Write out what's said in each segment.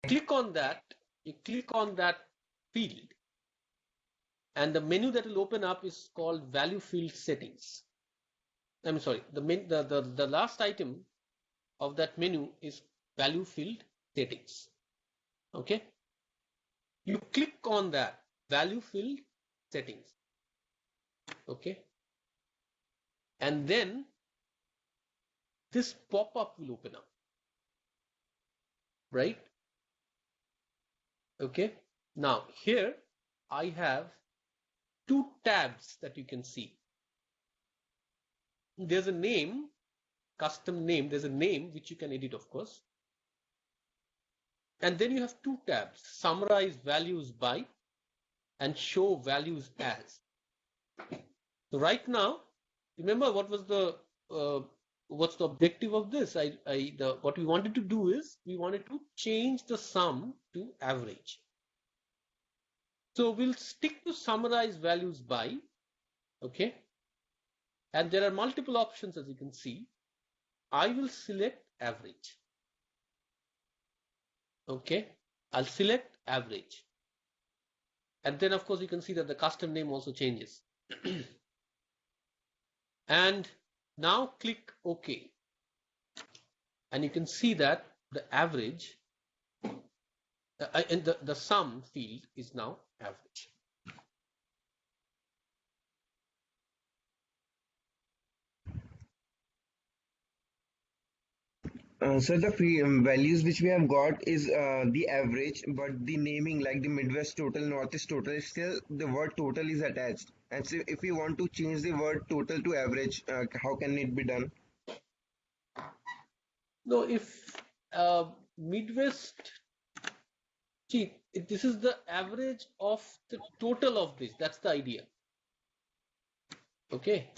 click on that, you click on that field, and the menu that will open up is called value field settings. I'm sorry, the last item of that menu is value field settings. Okay, you click on that value field settings. Okay, and then this pop-up will open up, right? Okay, now here I have two tabs that you can see. There's a name, custom name, there's a name which you can edit, of course. And then you have two tabs, summarize values by and show values as. So right now, remember what was the what's the objective of this? What we wanted to do is we wanted to change the sum to average. So we'll stick to summarize values by, okay? And there are multiple options, as you can see. I will select average. Okay, I'll select average. And then of course you can see that the custom name also changes. And now click OK. And you can see that the average and the sum field is now average. So the values which we have got is the average, but the naming like the Midwest total, Northeast total, is still the word total is attached. And so if we want to change the word total to average, how can it be done? No, if Midwest, see, this is the average of the total of this. That's the idea. Okay.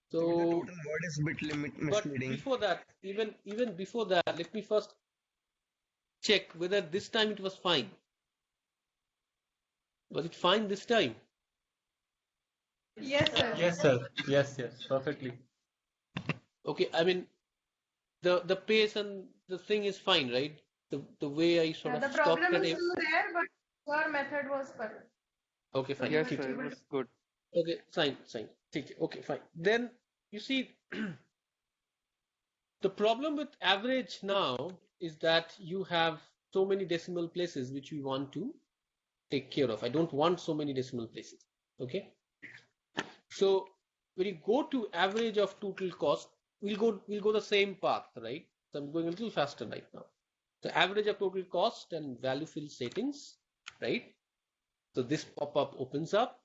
So the total word is a bit misleading. But before that, even before that, let me first check whether this time it was fine. Was it fine this time? Yes, sir. Yes, sir. Yes, perfectly. Okay, I mean the pace and the thing is fine, right? The way I sort of The stopped problem it. is still there, but your method was correct. Okay, fine. Yes, sir, it was good. Okay, fine. Okay, fine. Then you see, the problem with average now is that you have so many decimal places which we want to take care of. I don't want so many decimal places. Okay. So when you go to average of total cost, we'll go the same path, right? So I'm going a little faster right now. So average of total cost and value field settings, right? So this pop-up opens up,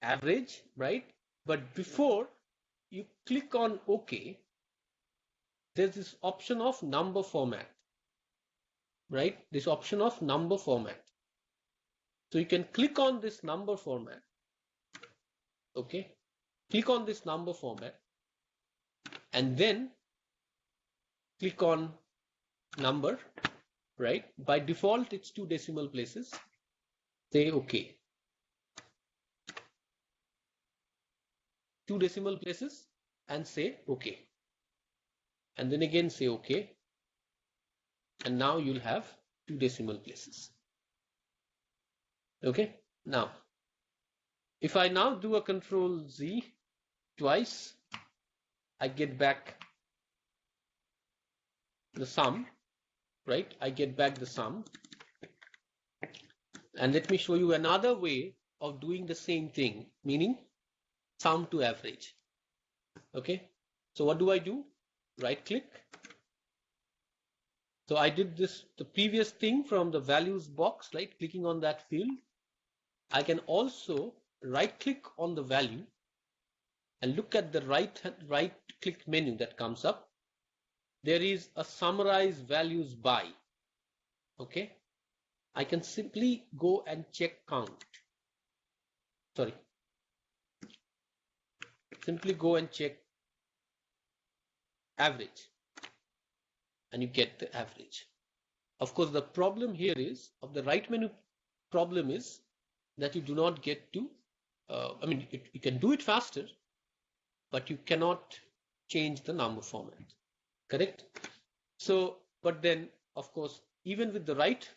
average, right? But before you click on OK, there's this option of number format, right? This option of number format. So you can click on this number format. Okay, click on this number format and then click on number, right? By default, it's 2 decimal places. Say OK. 2 decimal places and say OK. And then again say OK. And now you'll have 2 decimal places. Okay, now if I now do a Control Z twice, I get back the sum, right? I get back the sum. And let me show you another way of doing the same thing, meaning sum to average. Okay, so what do? Right click. So I did this, the previous thing from the values box, right? Clicking on that field. I can also right click on the value and look at the right click menu that comes up. There is a summarize values by. Okay, I can simply go and check count. Sorry, simply go and check average and you get the average. Of course, the problem here is of the right menu problem is that you do not get to I mean you can do it faster, but you cannot change the number format. Correct? So but then of course even with the right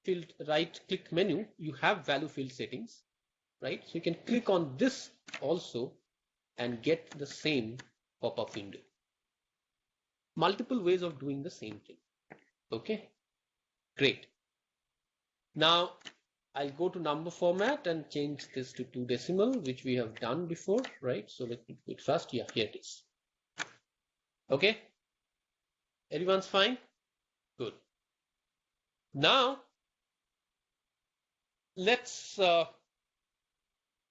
click menu, you have value field settings, right? So you can click on this also and get the same pop-up window. Multiple ways of doing the same thing. Okay, great. Now I'll go to number format and change this to 2 decimal, which we have done before, right? So let me do it fast. Yeah, here it is. Okay, everyone's fine? Good. Now let's, as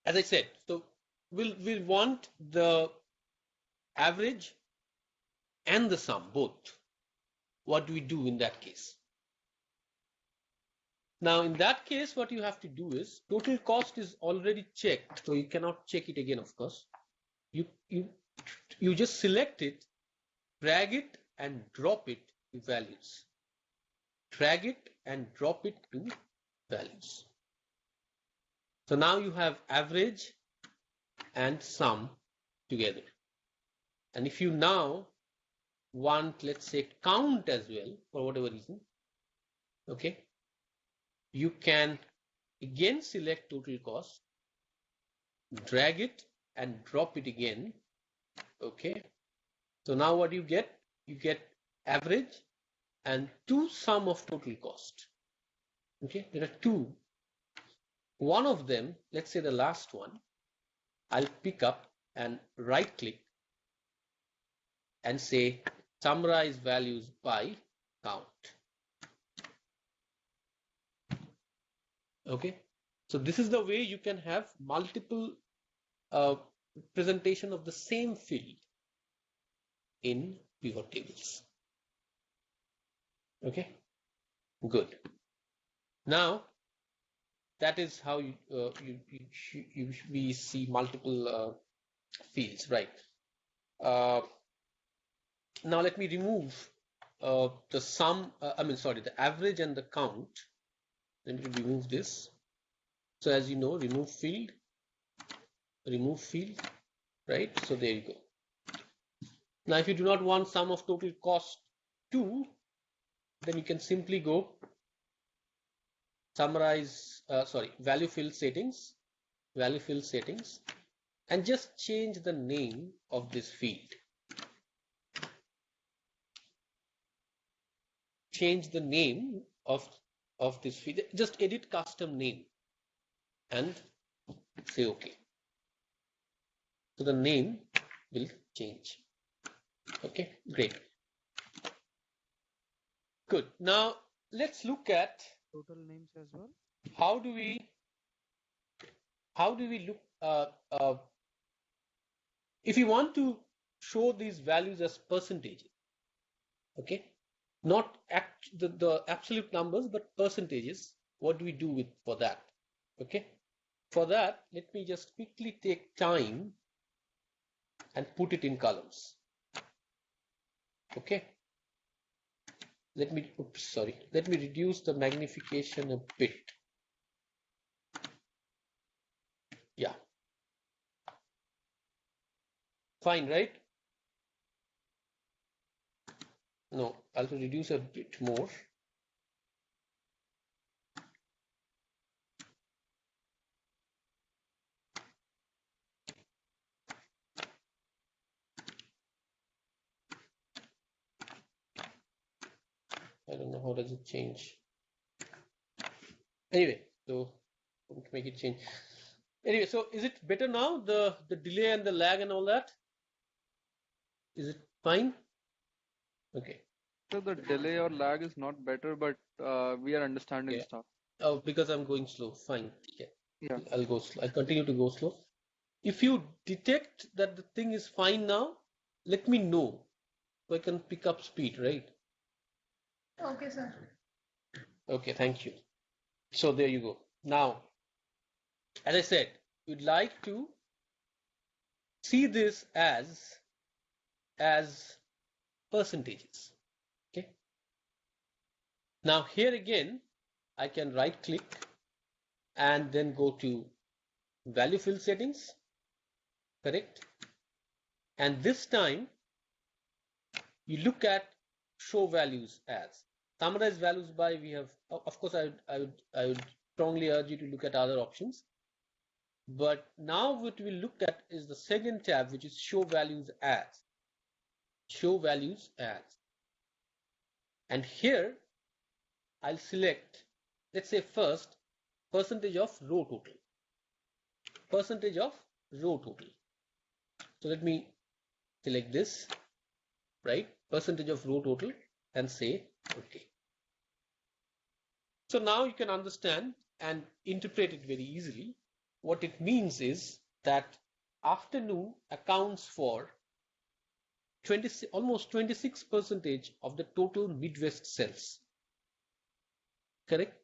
I said, so we'll want the average and the sum both. What do we do in that case? Now in that case, what you have to do is total cost is already checked, so you cannot check it again, of course. You just select it, drag it and drop it to values. Drag it and drop it to values. So now you have average and sum together. And if you now want, let's say, count as well, for whatever reason, okay, you can again select total cost, drag it and drop it again. Okay, so now what you get average and two sum of total cost. Okay, there are two. One of them, let's say the last one, I'll pick up and right click and say summarize values by count. Okay, so this is the way you can have multiple presentation of the same field in pivot tables. Okay, good. Now that is how we see multiple fields, right? Now let me remove the sum. The average and the count. Let me remove this. So as you know, remove field, right? So there you go. Now if you do not want sum of total cost 2, then you can simply go summarize, value field settings, and just change the name of this field. Change the name of this field. Just edit custom name and say OK. So the name will change. Okay, great. Good. Now let's look at Total names as well. how do we look if you want to show these values as percentages. Okay, not the absolute numbers, but percentages. What do we do for that? Okay, for that, let me just quickly take time and put it in columns. Okay, let me reduce the magnification a bit. Yeah, fine, right? No, I'll reduce a bit more. I don't know how does it change. Anyway, so don't make it change. Anyway, so is it better now? The delay and the lag and all that? Is it fine? Okay. So the delay or lag is not better, but we are understanding Yeah. stuff. Oh, because I'm going slow. Fine. Yeah. I'll go slow. I'll continue to go slow. If you detect that the thing is fine now, let me know so I can pick up speed, right? Okay, sir. Okay, thank you. So there you go. Now, as I said, we'd like to see this as percentages. Okay. Now here again, I can right click and then go to value field settings, correct? And this time you look at show values as. Summarize values by, we have, of course, I would strongly urge you to look at other options. But now what we look at is the second tab, which is show values as. Show values as. And here I'll select, let's say first, percentage of row total. Percentage of row total. So let me select this, right? Percentage of row total, and say okay. So now you can understand and interpret it very easily. What it means is that afternoon accounts for almost 26% of the total Midwest sales. Correct?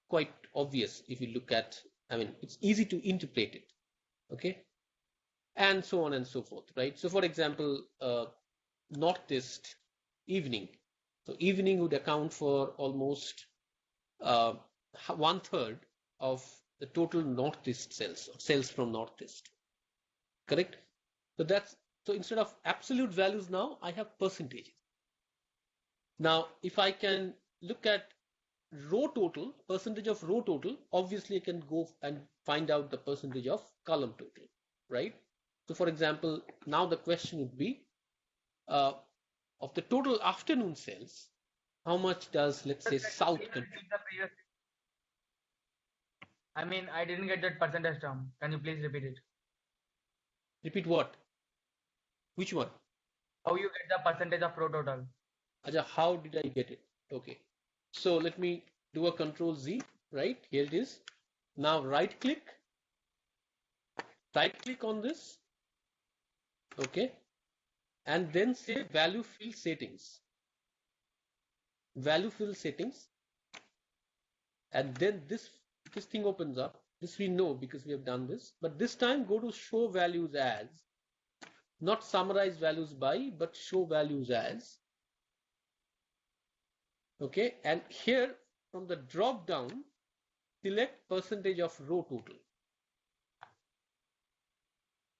Quite obvious if you look at, I mean, it's easy to interpret it. Okay? And so on and so forth, right? So for example, Northeast evening. So evening would account for almost 1/3 of the total Northeast sales, or sales from Northeast. Correct? So that's, so instead of absolute values now, I have percentages. Now, if I can look at row total, percentage of row total, obviously I can go and find out the percentage of column total, right? So for example, now the question would be, of the total afternoon sales, how much does, let's say, South contribute? I mean, I didn't get that percentage term. Can you please repeat it? Repeat what? Which one? How you get the percentage of row total? Aja, how did I get it? Okay. So let me do a Control Z, right? Here it is. Now right click on this. Okay. And then say value field settings. Value field settings. And then this thing opens up. This we know because we have done this. But this time go to show values as. Not summarize values by, but show values as. Okay. And here from the drop down, select percentage of row total.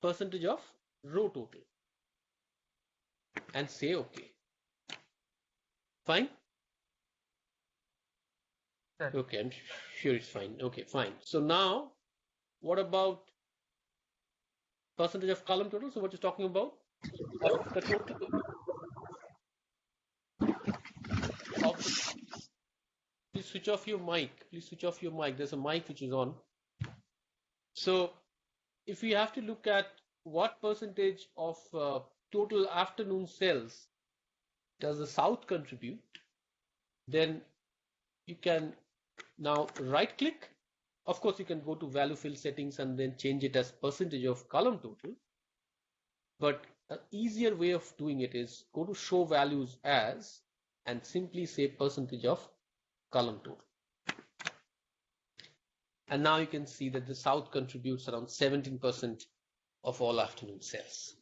Percentage of row total. And say okay. Fine? Sir. Okay, I'm sure it's fine. Okay, fine. So now, what about percentage of column total? So what you're talking about? Of the total of the, please switch off your mic. Please switch off your mic. There's a mic which is on. So if we have to look at what percentage of total afternoon sales does the South contribute, then you can now right click. Of course, you can go to value field settings and then change it as percentage of column total. But an easier way of doing it is go to show values as and simply say percentage of column total. And now you can see that the South contributes around 17% of all afternoon sales.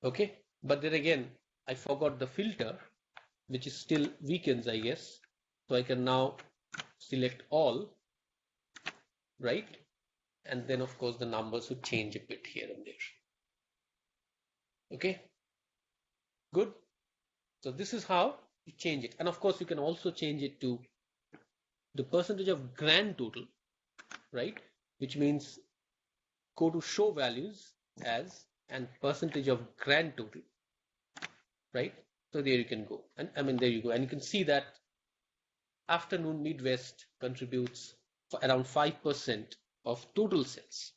Okay, but then again, I forgot the filter, which is still weekends, I guess. So I can now select all, right? And then of course the numbers would change a bit here and there. Okay, good. So this is how you change it. And of course you can also change it to the percentage of grand total, right? Which means go to show values as and percentage of grand total, right? So there you can go. And I mean, there you go. And you can see that afternoon Midwest contributes for around 5% of total sales,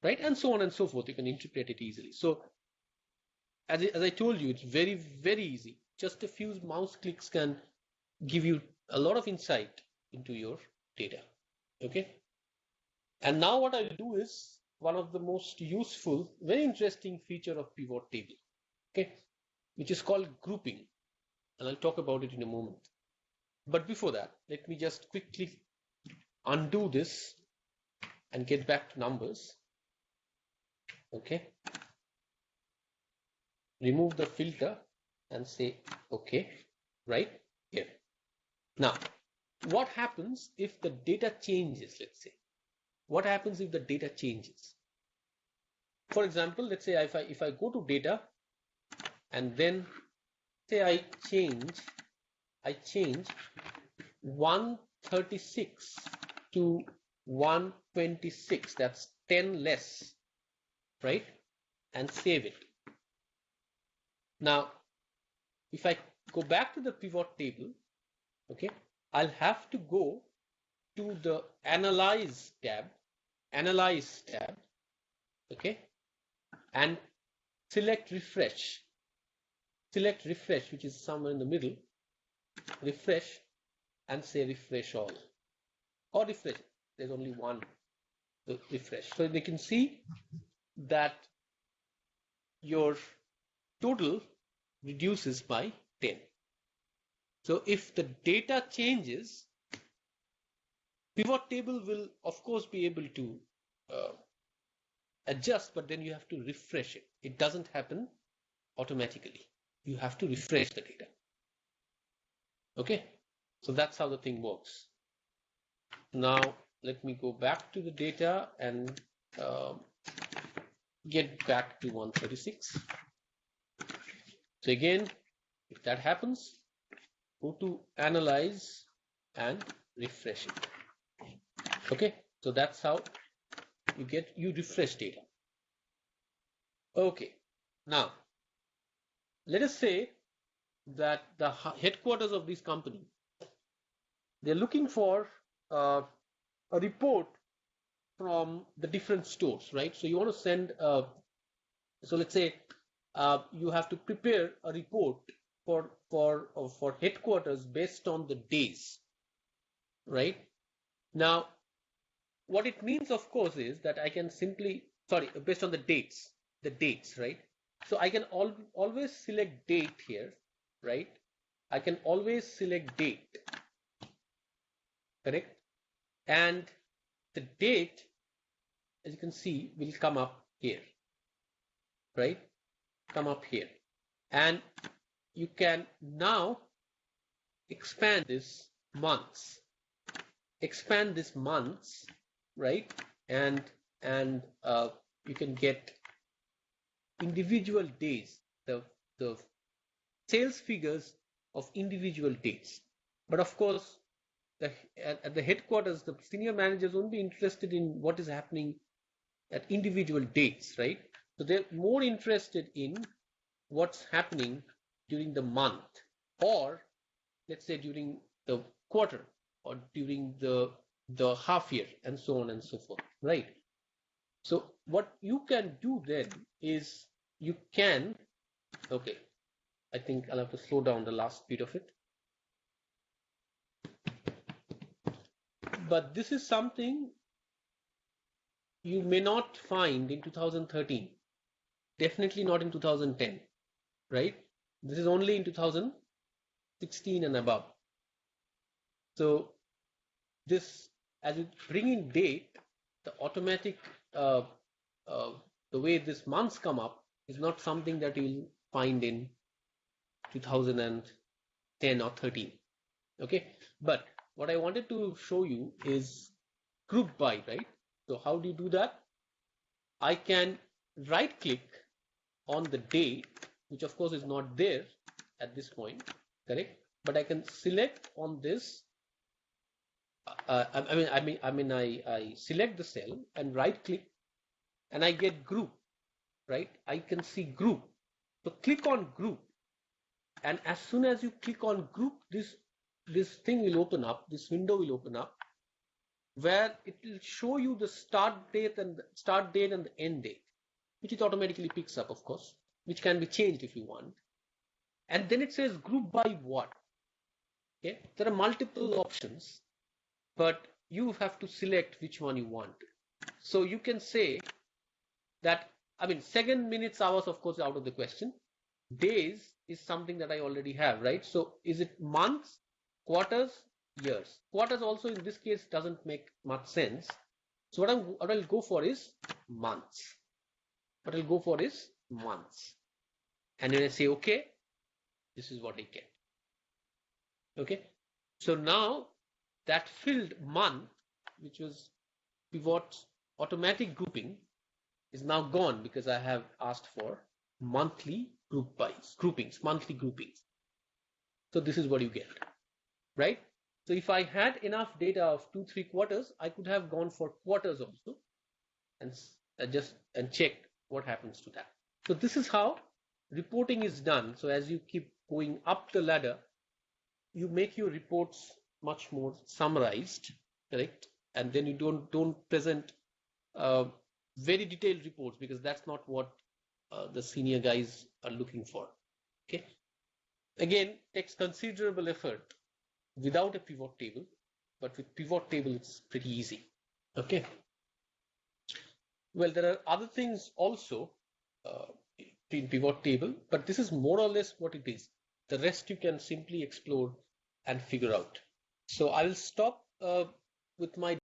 right? And so on and so forth. You can interpret it easily. So as I told you, it's very, very easy. Just a few mouse clicks can give you a lot of insight into your data. Okay. And now what I'll do is one of the most useful, very interesting feature of pivot table, okay, which is called grouping. And I'll talk about it in a moment. But before that, let me just quickly undo this and get back to numbers. Okay. Remove the filter and say okay, right here. Now, what happens if the data changes? Let's say, what happens if the data changes? For example, let's say if I go to data and then say I change I change 136 to 126, that's 10 less, right? And save it. Now, if I go back to the pivot table, okay, I'll have to go to the Analyze tab, okay, and select refresh, which is somewhere in the middle, refresh, and say refresh all, or refresh. There's only one refresh. So they can see that your total reduces by 10. So if the data changes, pivot table will of course be able to adjust, but then you have to refresh it. It doesn't happen automatically. You have to refresh the data. Okay, so that's how the thing works. Now let me go back to the data and get back to 136. So again, if that happens, go to Analyze and refresh it. Okay, so that's how you refresh data. Okay, now let us say that the headquarters of this company, they're looking for a report from the different stores, right? So you want to send so let's say you have to prepare a report for headquarters based on the days, right? Now what it means, of course, is that I can simply, based on the dates, right? So I can always select date here, right? I can always select date, correct? And the date, as you can see, will come up here, right? Come up here. And you can now expand this months, right? And you can get individual days, the sales figures of individual days. But of course, at the headquarters, the senior managers won't be interested in what is happening at individual dates, right? So they're more interested in what's happening during the month, or let's say during the quarter, or during the half year, and so on and so forth, right? So what you can do then is you can, okay, I think I'll have to slow down the last bit of it. But this is something you may not find in 2013, definitely not in 2010, right? This is only in 2016 and above. So this, as you bring in date, the automatic, the way this months come up is not something that you'll find in 2010 or 13. Okay, but what I wanted to show you is group by, right? So how do you do that? I can right click on the date, which of course is not there at this point, correct? But I can select on this. I select the cell and right click, and I get group, right? I can see group. So click on group, and as soon as you click on group, this thing will open up. This window will open up, where it will show you the start date and the end date, which it automatically picks up, of course, which can be changed if you want. And then it says group by what? Okay, there are multiple options, but you have to select which one you want. So you can say that, second, minutes, hours, of course, out of the question. Days is something that I already have, right? So is it months, quarters, years? Quarters also in this case doesn't make much sense. So what I'll go for is months. And when I say okay, this is what I get. Okay, so now that filled month, which was pivot's automatic grouping, is now gone because I have asked for monthly groupings. So this is what you get. right? So if I had enough data of 2-3 quarters, I could have gone for quarters also and just check what happens to that. So this is how reporting is done. So as you keep going up the ladder, you make your reports much more summarized, correct? And then you don't present very detailed reports, because that's not what the senior guys are looking for. Okay. Again, takes considerable effort without a pivot table, but with pivot table it's pretty easy. Okay. Well, there are other things also in pivot table, but this is more or less what it is. The rest you can simply explore and figure out. So I will stop with my